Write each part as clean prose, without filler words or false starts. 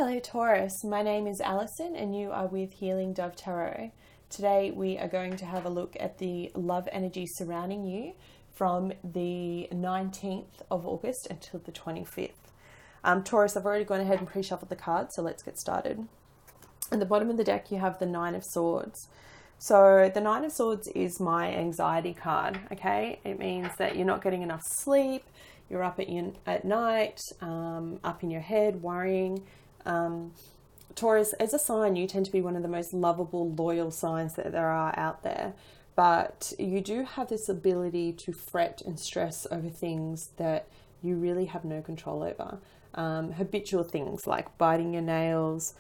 Hello Taurus, my name is Alison and you are with Healing Dove Tarot. Today we are going to have a look at the love energy surrounding you from the 19th of August until the 25th. Taurus, I've already gone ahead and pre-shuffled the cards, so let's get started. At the bottom of the deck you have the Nine of Swords. So the Nine of Swords is my anxiety card, okay? It means that you're not getting enough sleep, you're up at night, up in your head, worrying. Taurus, as a sign, you tend to be one of the most lovable, loyal signs that there are out there. But you do have this ability to fret and stress over things that you really have no control over. Habitual things like biting your nails,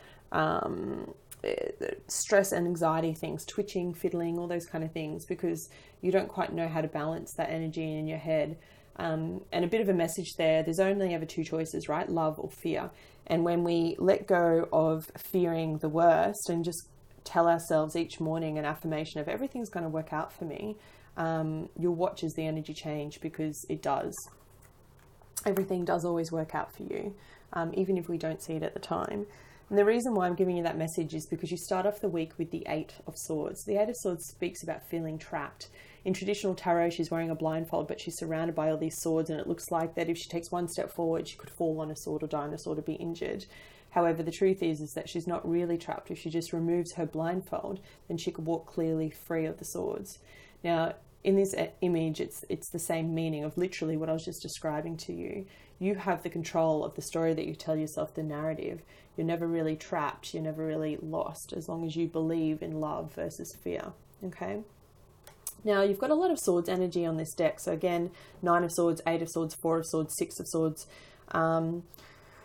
stress and anxiety things, twitching, fiddling, all those kind of things, because you don't quite know how to balance that energy in your head. And a bit of a message there, there's only ever two choices, right? Love or fear. And when we let go of fearing the worst and just tell ourselves each morning an affirmation of everything's going to work out for me, you'll watch as the energy change, because it does. Everything does always work out for you, even if we don't see it at the time. And the reason why I'm giving you that message is because you start off the week with the Eight of Swords. The Eight of Swords speaks about feeling trapped. In traditional tarot, she's wearing a blindfold, but she's surrounded by all these swords, and it looks like that if she takes one step forward, she could fall on a sword or die on a sword or be injured. However, the truth is that she's not really trapped. If she just removes her blindfold, then she could walk clearly free of the swords. Now, in this image, it's the same meaning of literally what I was just describing to you. You have the control of the story that you tell yourself, the narrative. You're never really trapped. You're never really lost, as long as you believe in love versus fear. Okay? Now, you've got a lot of swords energy on this deck. So again, Nine of Swords, Eight of Swords, Four of Swords, Six of Swords,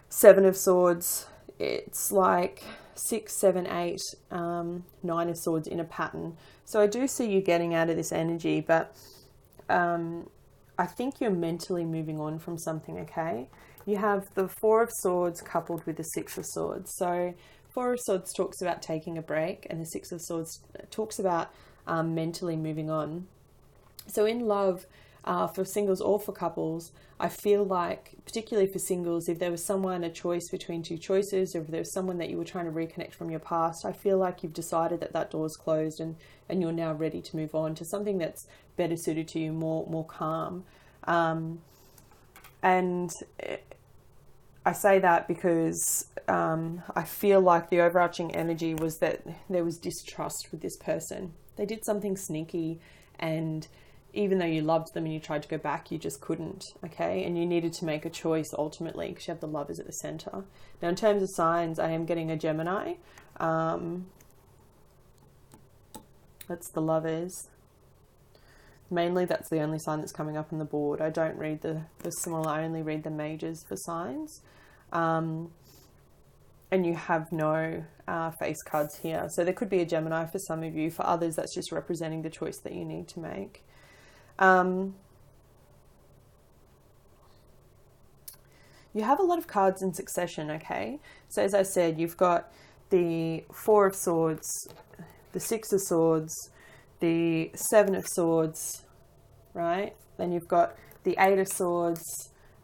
Seven of Swords. It's like 6, 7, 8, Nine of Swords in a pattern. So I do see you getting out of this energy, but I think you're mentally moving on from something, okay? You have the Four of Swords coupled with the Six of Swords. So Four of Swords talks about taking a break, and the Six of Swords talks about mentally moving on. So in love, for singles or for couples, I feel like, particularly for singles, if there was a choice between two choices, or if there was someone that you were trying to reconnect from your past, I feel like you've decided that door's closed, and you're now ready to move on to something that's better suited to you, more calm. And I say that because I feel like the overarching energy was that there was distrust with this person. They did something sneaky, and even though you loved them and you tried to go back, you just couldn't, okay? And you needed to make a choice ultimately, because you have the Lovers at the center. Now, in terms of signs, I am getting a Gemini. That's the Lovers. Mainly, that's the only sign that's coming up on the board. I don't read the smaller, I only read the majors for signs. And you have no face cards here. So there could be a Gemini for some of you. For others, that's just representing the choice that you need to make. You have a lot of cards in succession, okay? So as I said, you've got the Four of Swords, the Six of Swords, the Seven of Swords, right? Then you've got the Eight of Swords,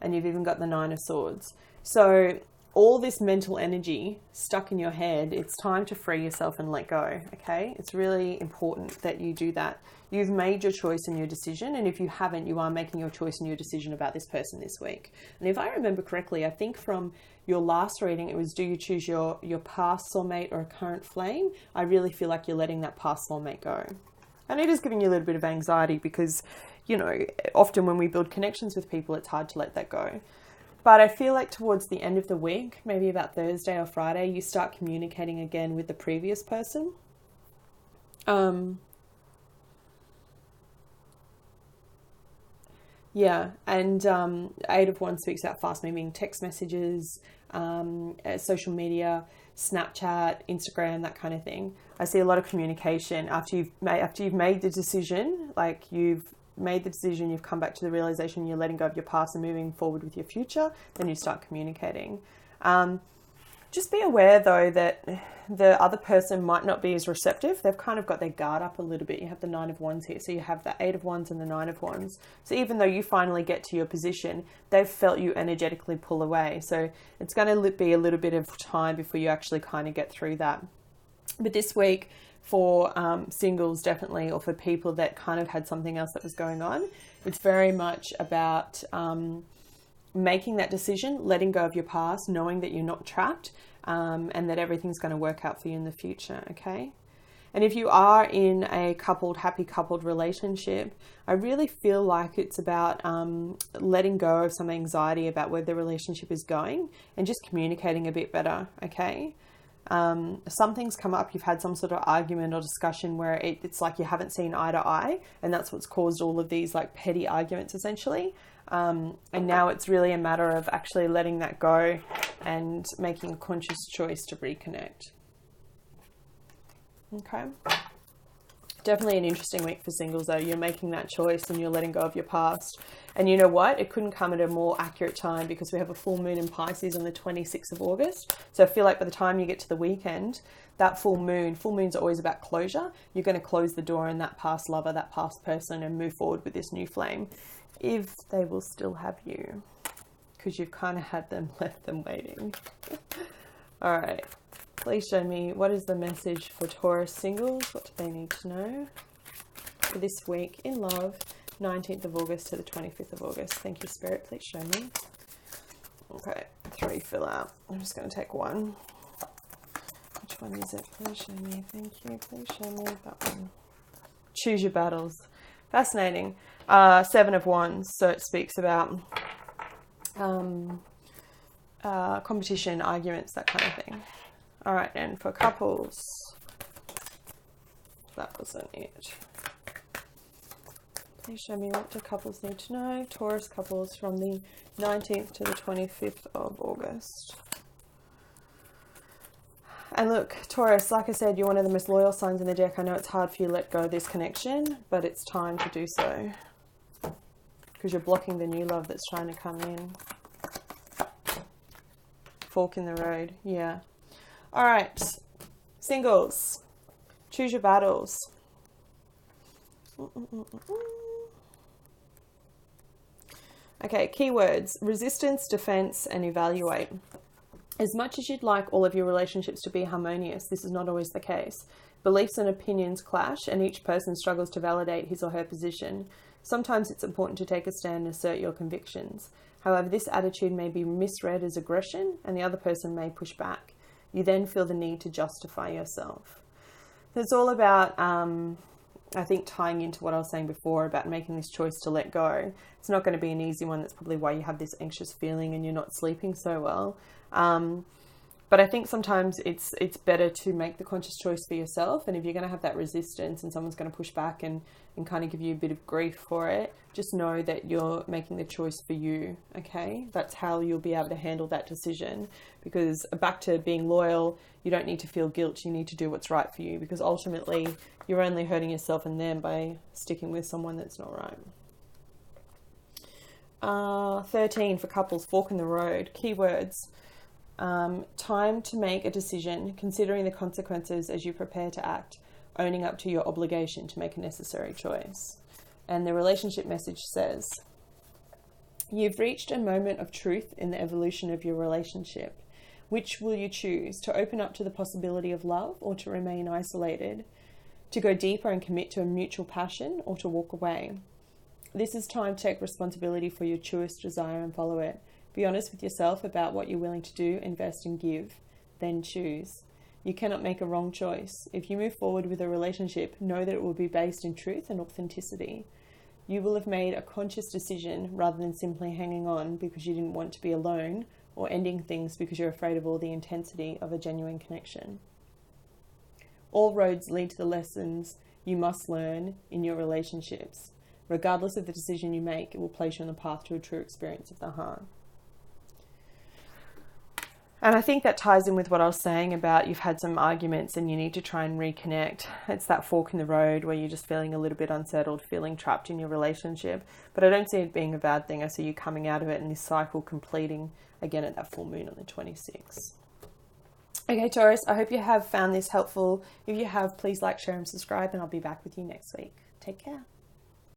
and you've even got the Nine of Swords. So all this mental energy stuck in your head, it's time to free yourself and let go, okay? It's really important that you do that. You've made your choice and your decision, and if you haven't, you are making your choice and your decision about this person this week. And if I remember correctly, I think from your last reading, it was, do you choose your past soulmate or a current flame? I really feel like you're letting that past soulmate go. And it is giving you a little bit of anxiety because, you know, often when we build connections with people, it's hard to let that go. But I feel like towards the end of the week, maybe about Thursday or Friday, you start communicating again with the previous person. Yeah, and Eight of Wands speaks about fast-moving text messages, social media, Snapchat, Instagram, that kind of thing. I see a lot of communication after you've made the decision, like you've made the decision, you've come back to the realization, you're letting go of your past and moving forward with your future, then you start communicating. Just be aware though that the other person might not be as receptive. They've kind of got their guard up a little bit. You have the 9 of Wands here. So you have the 8 of Wands and the 9 of Wands. So even though you finally get to your position, they've felt you energetically pull away. So it's going to be a little bit of time before you actually kind of get through that. But this week for singles, definitely, or for people that kind of had something else that was going on, it's very much about making that decision, letting go of your past, knowing that you're not trapped, and that everything's going to work out for you in the future, okay? And if you are in a happy coupled relationship, I really feel like it's about letting go of some anxiety about where the relationship is going and just communicating a bit better, okay? Something's come up, you've had some sort of argument or discussion where it's like you haven't seen eye to eye, and that's what's caused all of these like petty arguments essentially. And now it's really a matter of actually letting that go and making a conscious choice to reconnect. Okay. Definitely an interesting week for singles though. You're making that choice and you're letting go of your past. And you know what? It couldn't come at a more accurate time because we have a full moon in Pisces on the 26th of August. So I feel like by the time you get to the weekend, that full moon's always about closure. You're going to close the door on that past lover, that past person, and move forward with this new flame. If they will still have you, because you've kind of had them, left them waiting. All right, please show me, what is the message for Taurus singles? What do they need to know for this week in love, 19th of August to the 25th of August? Thank you, Spirit. Please show me. Okay, 3 fill out. I'm just going to take one. Which one is it? Please show me. Thank you. Please show me that one. Choose your battles. Fascinating. 7 of Wands. So it speaks about competition, arguments, that kind of thing. All right, and for couples, that wasn't it. Please show me, what do couples need to know? Taurus couples from the 19th to the 25th of August. And look, Taurus, like I said, you're one of the most loyal signs in the deck. I know it's hard for you to let go of this connection, but it's time to do so. Because you're blocking the new love that's trying to come in. Fork in the road, yeah. All right, singles, choose your battles. Okay, keywords: resistance, defense, and evaluate. As much as you'd like all of your relationships to be harmonious, this is not always the case. Beliefs and opinions clash, and each person struggles to validate his or her position. Sometimes it's important to take a stand and assert your convictions. However, this attitude may be misread as aggression, and the other person may push back. You then feel the need to justify yourself. It's all about, I think, tying into what I was saying before about making this choice to let go. It's not going to be an easy one. That's probably why you have this anxious feeling and you're not sleeping so well. But I think sometimes it's better to make the conscious choice for yourself. And if you're going to have that resistance and someone's going to push back and kind of give you a bit of grief for it, just know that you're making the choice for you, okay? That's how you'll be able to handle that decision. Because back to being loyal, you don't need to feel guilt. You need to do what's right for you, because ultimately you're only hurting yourself and them by sticking with someone that's not right. 13 for couples, fork in the road. Keywords: time to make a decision, considering the consequences as you prepare to act, owning up to your obligation to make a necessary choice. And the relationship message says, you've reached a moment of truth in the evolution of your relationship. Which will you choose? To open up to the possibility of love, or to remain isolated? To go deeper and commit to a mutual passion, or to walk away? This is time to take responsibility for your truest desire and follow it. Be honest with yourself about what you're willing to do, invest and give, then choose. You cannot make a wrong choice. If you move forward with a relationship, know that it will be based in truth and authenticity. You will have made a conscious decision rather than simply hanging on because you didn't want to be alone, or ending things because you're afraid of all the intensity of a genuine connection. All roads lead to the lessons you must learn in your relationships. Regardless of the decision you make, it will place you on the path to a true experience of the heart. And I think that ties in with what I was saying about you've had some arguments and you need to try and reconnect. It's that fork in the road where you're just feeling a little bit unsettled, feeling trapped in your relationship. But I don't see it being a bad thing. I see you coming out of it and this cycle completing again at that full moon on the 26th. Okay, Taurus, I hope you have found this helpful. If you have, please like, share, and subscribe, and I'll be back with you next week. Take care.